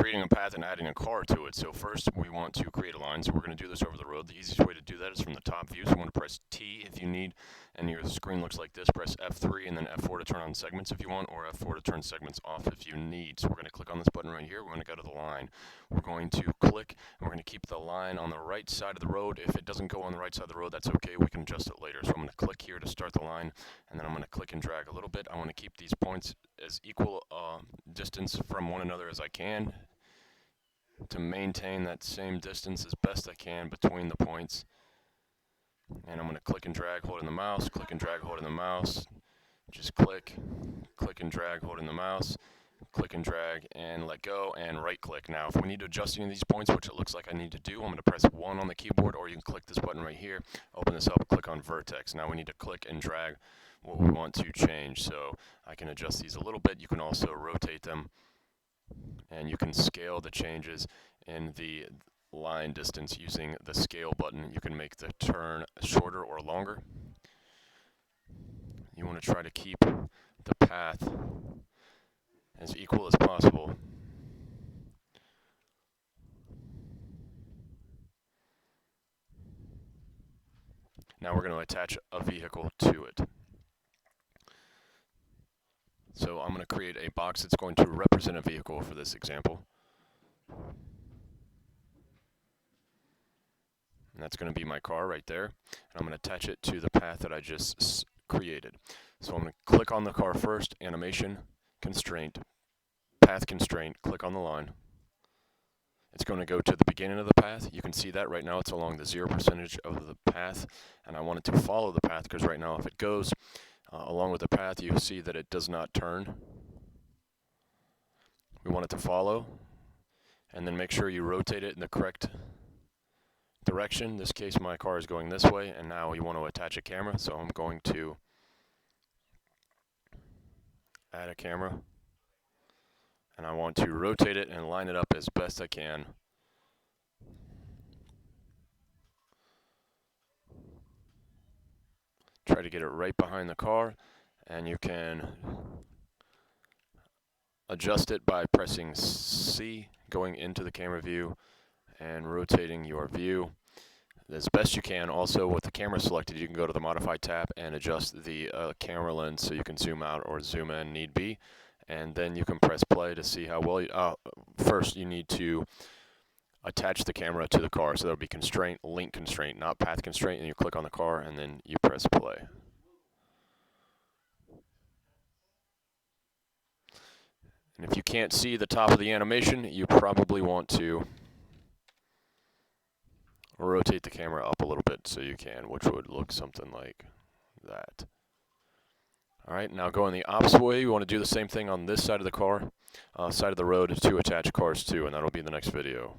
creating a path and adding a car to it. So first we want to create a line. So we're going to do this over the road. The easiest way to do that is from the top view. So you want to press T if you need, and your screen looks like this. Press F3 and then F4 to turn on segments if you want, or F4 to turn segments off if you need. So we're going to click on this button right here. We're going to go to the line. We're going to click, and we're going to keep the line on the right side of the road. If it doesn't go on the right side of the road, that's okay. We can adjust it later. So I'm going to click here to start the line, and then I'm going to click and drag a little bit. I want to keep these points as equal distance from one another as I can, to maintain that same distance as best I can between the points. And I'm going to click and drag holding the mouse, click and drag holding the mouse, just click and drag holding the mouse, click and drag and let go, and right click. Now if we need to adjust any of these points, which it looks like I need to do, I'm going to press 1 on the keyboard, or you can click this button right here, open this up, click on vertex. Now we need to click and drag what we want to change. So I can adjust these a little bit. You can also rotate them, and you can scale the changes in the line distance using the scale button. You can make the turn shorter or longer. You want to try to keep the path as equal as possible. Now we're going to attach a vehicle to it. So I'm going to create a box that's going to represent a vehicle for this example. And that's going to be my car right there. And I'm going to attach it to the path that I just created. So I'm going to click on the car first, animation, constraint, path constraint, click on the line. It's going to go to the beginning of the path. You can see that right now it's along the 0% of the path, and I want it to follow the path, because right now if it goes along with the path, you see that it does not turn. We want it to follow, and then make sure you rotate it in the correct direction. In this case, my car is going this way, and now you want to attach a camera, so I'm going to add a camera, and I want to rotate it and line it up as best I can. Try to get it right behind the car, and you can adjust it by pressing C, going into the camera view, and rotating your view as best you can. Also, with the camera selected, you can go to the Modify tab and adjust the camera lens so you can zoom out or zoom in need be, and then you can press play to see how well you, first you need to attach the camera to the car, so that'll be constraint, link constraint, not path constraint, and you click on the car and then you press play. And if you can't see the top of the animation, you probably want to rotate the camera up a little bit so you can, which would look something like that. Alright, now going the opposite way, you want to do the same thing on this side of the car, side of the road, to attach cars to, and that'll be in the next video.